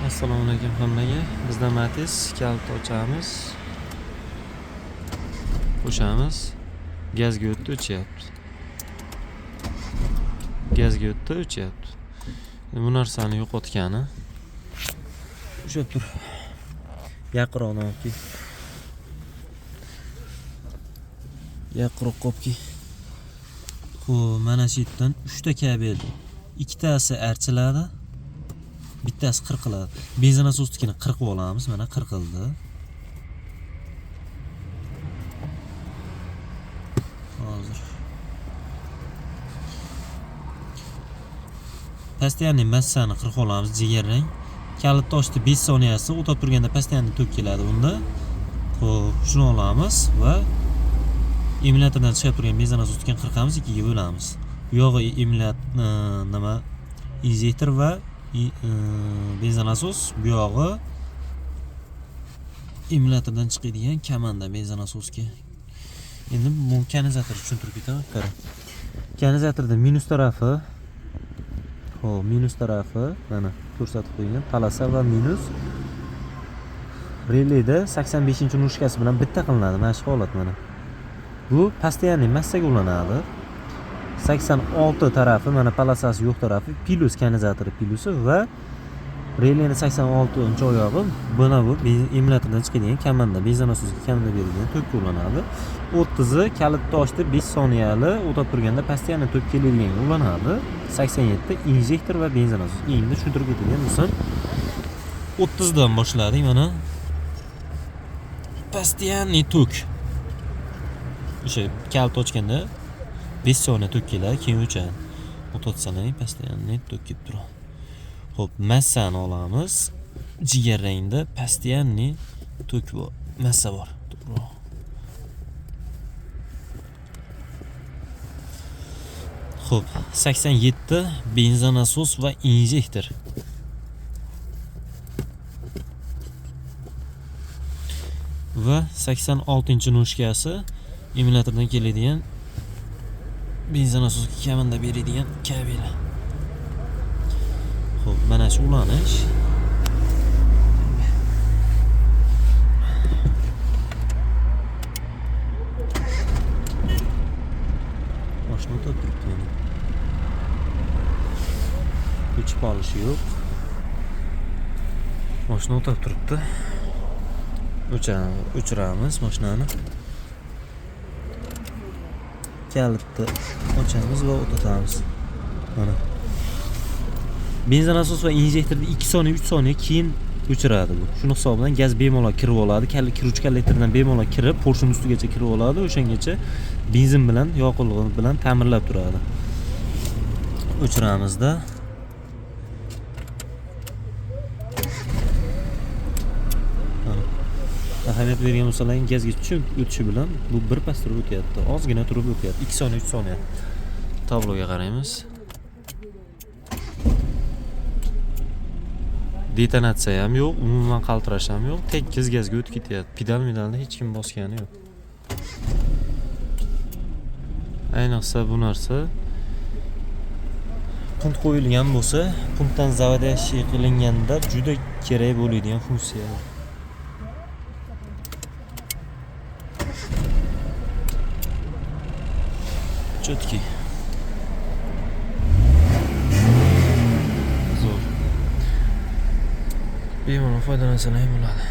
Assalomu alaykum hammaga. Bizda Matiz kalit ochamiz. Qo'shamiz. Gazga o'tdi, o'chyapti. Gazga o'tdi, o'chyapti. Bu narsani yo'qotgani. O'sha tur. Yaqinroq olki. Yaqinroq qopki. Xo'p, mana shu yerdan 3 ta kabel. Ikkitasi archiladi. Bittasi qirqiladi. Benzin asosnikini qirqib olamiz. Mana qirqildi. Hozir. Postoyanniy massani qirqib olamiz, jigarrang. Kalit toshni 5 soniyasi o'tib turganda postoyanniy tok keladi bunda. Xo'p, shuni olamiz va emulyatordan chiqib turgan benzin asosnikini qirqamiz, ikkiga bo'lamiz. Bu yog'i nima injektor va benzin asos, bu yog'i emulyatordan chiqadigan komanda benzin asosga. Endi bu kanalizator tushuntirib ketaman. Qara. Kanalizatorda minus tarafi, xo'p, minus tarafi mana ko'rsatib qo'ygan, palasa va minus. Releda 85-nushkasi bilan bitta qilinadi mana shu holat mana. Bu postoyanniy massaga ulanadi. 86 tarafi mana palasasi yo'q tarafi plus kanalizatori plusi va releni 86-oyog'i buni bu emulyatordan chiqadigan komanda benzin asosiga komanda berilgan tokga ulanadi. 30 kalit toshni 5 soniyali o'tib turganda postoyanniy tok keladigan ulanadi. 87 injektor va benzin asos. Endi tushuntirib ketadigan bo'lsam 30 dan boshladik mana. Postoyanniy tok. O'sha kalit ochganda 5 soniya tok keladi, keyin o'chadi. 30 saniya postoyanniy tok kelib turadi. Xo'p, massani olamiz. Jigarrangda postoyanniy tok bor, massa bor. Xo'p, 87 benzin asos va injektor. Va 86-nushkasi emulyatordan keladigan benzin asosga komanda beradigan kabel. Xo'p, mana shu ulanish. Mashina o'tib turibdi. O'chib qolishi yo'q. Mashina o'tib turibdi. O'chiramiz mashinani. Kalitni ochamiz va o'tamiz. Mana. Benzin asos va injektorni 2 soniya, 3 soniya keyin o'chiradi bu. Shuni hisobidan gaz bemalol kirib oladi. Kiruvchi kollektordan bemalol kirib, Porsche ustigacha kirib oladi. O'shangacha benzin bilan, yoqilg'i bilan ta'mirlab turadi. O'chiramizda. Ahamiyat bergan bo'lsalaring, gazga tushib o'tishi bilan bu bir pas turib o'tyapti. Ozgina turib o'tyapti. 2 soniya, 3 soniya. Tabloga qaraymiz. Detonatsiya ham yo'q, umuman qaltirash ham yo'q. Tekis gazga o'tib ketyapti. Pedalni hech kim bosgani yo'q. Ayniqsa bu narsa punt qo'yilgan bo'lsa, puntdan zavodiyash qilinganda juda kerak bo'ladigan funksiya. Chotki. Zo'r. Bemalol foydalansalar ham bo'ladi.